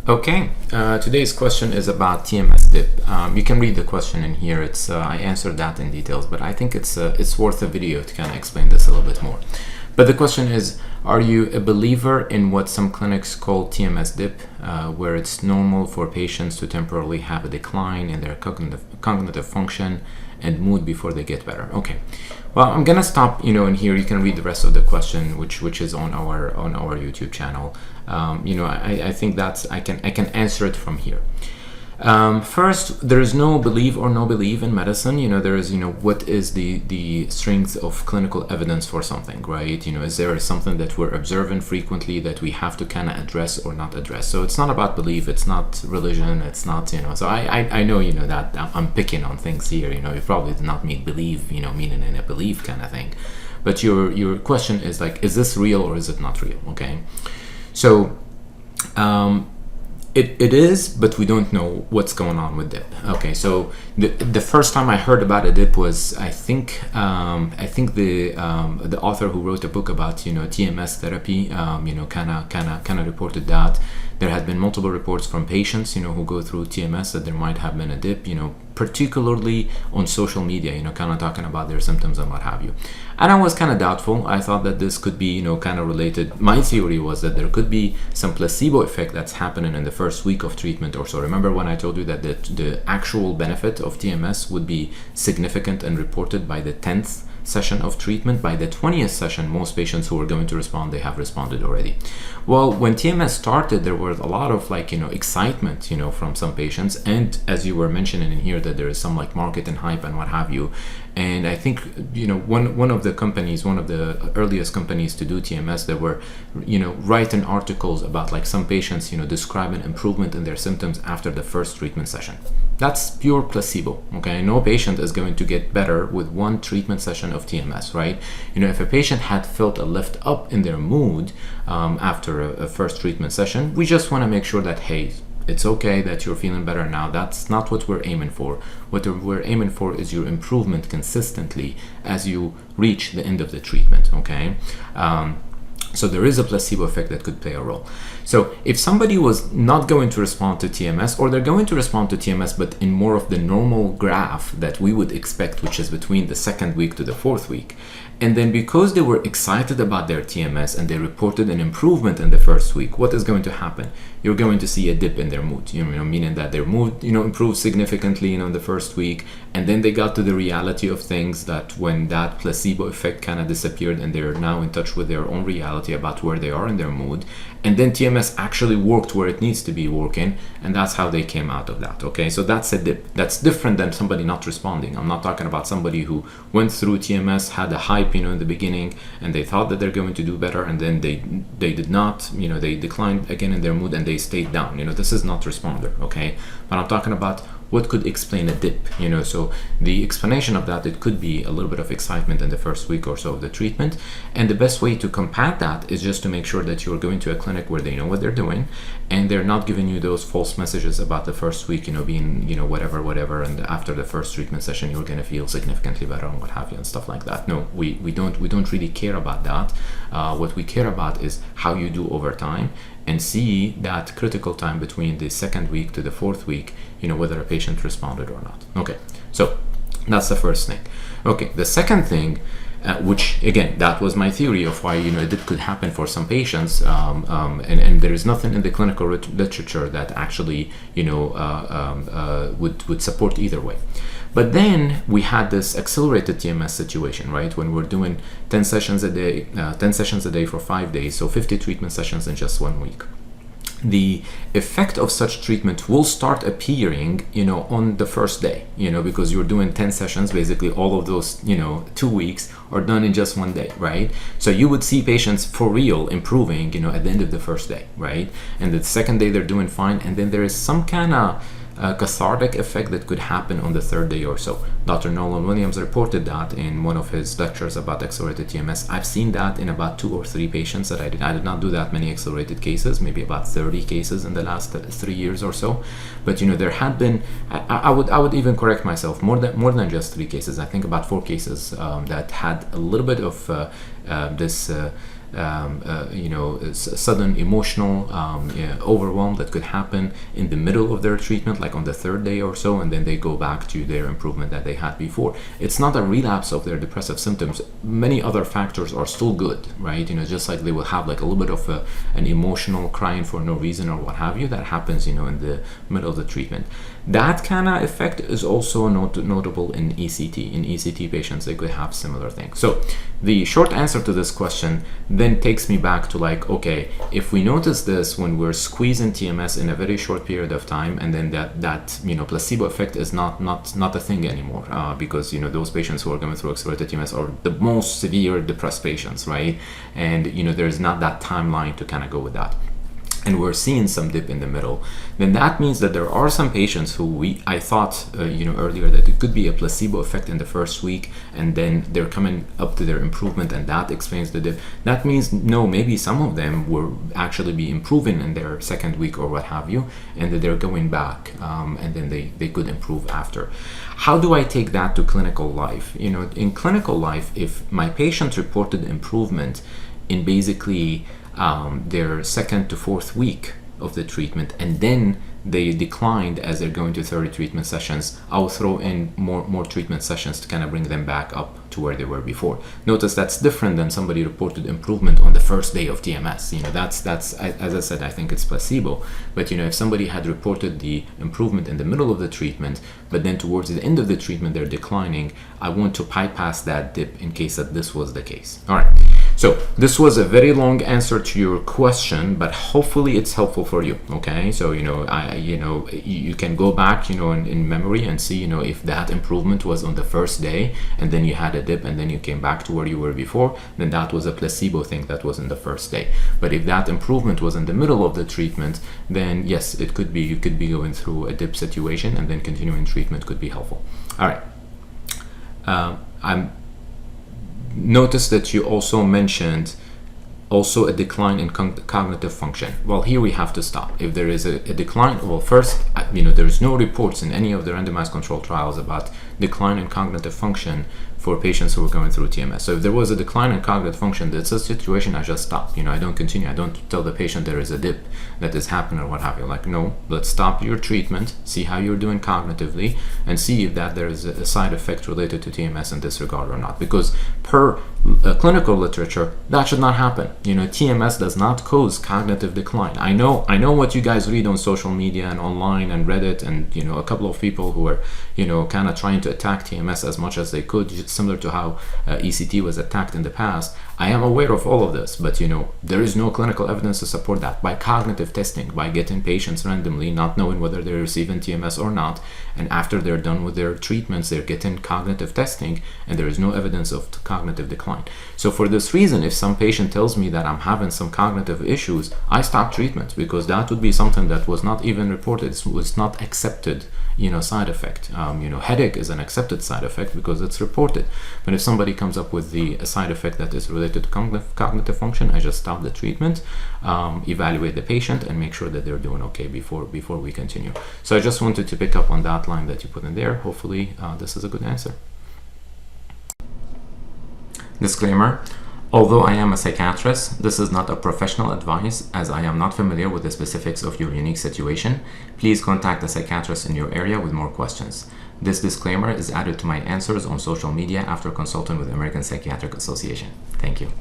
Okay, today's question is about TMS dip. You can read the question in here. It's I answered that in details, but I think it's worth a video to kind of explain this a little bit more. But the question is, are you a believer in what some clinics call TMS dip, where it's normal for patients to temporarily have a decline in their cognitive function and mood before they get better? Okay, well, I'm gonna stop, in here. You can read the rest of the question, which is on our YouTube channel. I think I can answer it from here. First, there is no believe or no believe in medicine. There is, what is the strength of clinical evidence for something, right? Is there something that we're observing frequently that we have to kind of address or not address? So it's not about belief, it's not religion, it's not, so I know, that I'm picking on things here. You probably did not mean believe, meaning in a belief kind of thing. But your question is like, is this real or is it not real? Okay. So, It is, but we don't know what's going on with dip. Okay, so the first time I heard about a dip was I think the author who wrote a book about TMS therapy kind of reported that there had been multiple reports from patients who go through TMS that there might have been a dip, particularly on social media, kind of talking about their symptoms and what have you. And I was kind of doubtful. I thought that this could be, kind of related. My theory was that there could be some placebo effect that's happening in the first week of treatment or so. Remember when I told you that the actual benefit of TMS would be significant and reported by the 10th session of treatment? By the 20th session, most patients who are going to respond, they have responded already. Well, when TMS started, there was a lot of excitement, from some patients, and as you were mentioning in here, that there is some market and hype and what have you. And I think one of the companies, one of the earliest companies to do TMS, that were writing articles about some patients describing improvement in their symptoms after the first treatment session. That's pure placebo. Okay, no patient is going to get better with one treatment session of TMS, right? If a patient had felt a lift up in their mood after a first treatment session, we just want to make sure that, hey, it's okay that you're feeling better now. That's not what we're aiming for. What we're aiming for is your improvement consistently as you reach the end of the treatment, okay? So there is a placebo effect that could play a role. So if somebody was not going to respond to TMS, or they're going to respond to TMS but in more of the normal graph that we would expect, which is between the second week to the fourth week, and then because they were excited about their TMS and they reported an improvement in the first week, what is going to happen? You're going to see a dip in their mood, meaning that their mood, improved significantly, in the first week, and then they got to the reality of things, that when that placebo effect kind of disappeared and they're now in touch with their own reality about where they are in their mood, and then TMS actually worked where it needs to be working, and that's how they came out of that. Okay, so that's a dip. That's different than somebody not responding. I'm not talking about somebody who went through TMS, had a hype, in the beginning, and they thought that they're going to do better, and then they did not, they declined again in their mood and they stayed down. This is not responder. Okay, but I'm talking about what could explain a dip. So the explanation of that, it could be a little bit of excitement in the first week or so of the treatment, and the best way to combat that is just to make sure that you're going to a clinic where they know what they're doing, and they're not giving you those false messages about the first week, being whatever, and after the first treatment session you're going to feel significantly better and what have you and stuff like that. No, we don't really care about that. What we care about is how you do over time, and see that critical time between the second week to the fourth week, whether a patient responded or not. Okay, so that's the first thing. Okay, the second thing, which again, that was my theory of why it could happen for some patients, and there is nothing in the clinical literature that actually would support either way. But then we had this accelerated TMS situation, right? When we're doing 10 sessions a day for 5 days, so 50 treatment sessions in just 1 week. The effect of such treatment will start appearing, on the first day, because you're doing 10 sessions, basically all of those, 2 weeks are done in just 1 day, right? So you would see patients for real improving, at the end of the first day, right? And the second day they're doing fine, and then there is some kind of cathartic effect that could happen on the third day or so. Dr. Nolan Williams reported that in one of his lectures about accelerated TMS. I've seen that in about 2 or 3 patients that I did not do that many accelerated cases, maybe about 30 cases in the last 3 years or so. But there had been, I would even correct myself, more than just 3 cases. I think about 4 cases that had a little bit of this sudden emotional overwhelm that could happen in the middle of their treatment, like on the third day or so, and then they go back to their improvement that they had before. It's not a relapse of their depressive symptoms. Many other factors are still good, right? Just like they will have like a little bit of an emotional crying for no reason or what have you, that happens, in the middle of the treatment. That kind of effect is also notable in ECT. In ECT patients, they could have similar things. So the short answer to this question then takes me back to like, okay, if we notice this when we're squeezing TMS in a very short period of time, and then that placebo effect is not a thing anymore, because those patients who are going through accelerated TMS are the most severe depressed patients, right? And there's not that timeline to kind of go with that, and we're seeing some dip in the middle, then that means that there are some patients who I thought earlier that it could be a placebo effect in the first week, and then they're coming up to their improvement, and that explains the dip. That means no, maybe some of them will actually be improving in their second week or what have you, and that they're going back, and then they could improve after. How do I take that to clinical life? In clinical life, if my patient reported improvement in basically their second to fourth week of the treatment, and then they declined as they're going to 30 treatment sessions, I'll throw in more treatment sessions to kind of bring them back up to where they were before. Notice that's different than somebody reported improvement on the first day of TMS. That's as I said, I think it's placebo. But if somebody had reported the improvement in the middle of the treatment, but then towards the end of the treatment they're declining, I want to bypass that dip in case that this was the case. All right. So this was a very long answer to your question, but hopefully it's helpful for you. Okay, so you can go back in memory and see if that improvement was on the first day, and then you had a dip, and then you came back to where you were before, then that was a placebo thing that was in the first day. But if that improvement was in the middle of the treatment, then yes, it could be you could be going through a dip situation, and then continuing treatment could be helpful. All right. Notice that you also mentioned a decline in cognitive function. Well, here we have to stop. If there is a decline, well, first, there's no reports in any of the randomized controlled trials about decline in cognitive function for patients who are going through TMS. So if there was a decline in cognitive function, that's a situation I just stop. I don't continue. I don't tell the patient there is a dip that is happening or what have you. Like, no, let's stop your treatment, see how you're doing cognitively, and see if that there is a side effect related to TMS in this regard or not. Because per clinical literature, that should not happen. TMS does not cause cognitive decline. I know what you guys read on social media and online and Reddit, and a couple of people who are kind of trying to attack TMS as much as they could, similar to how ECT was attacked in the past. I am aware of all of this, but there is no clinical evidence to support that. By cognitive testing, by getting patients randomly, not knowing whether they're receiving TMS or not, and after they're done with their treatments, they're getting cognitive testing, and there is no evidence of cognitive decline. So for this reason, if some patient tells me that I'm having some cognitive issues, I stop treatment, because that would be something that was not even reported. It was not accepted side effect. Headache is an accepted side effect because it's reported. But if somebody comes up with a side effect that is related to cognitive function, I just stop the treatment, evaluate the patient, and make sure that they're doing okay before we continue. So I just wanted to pick up on that line that you put in there. Hopefully this is a good answer. Disclaimer. Although I am a psychiatrist, this is not a professional advice, as I am not familiar with the specifics of your unique situation. Please contact a psychiatrist in your area with more questions. This disclaimer is added to my answers on social media after consulting with the American Psychiatric Association. Thank you.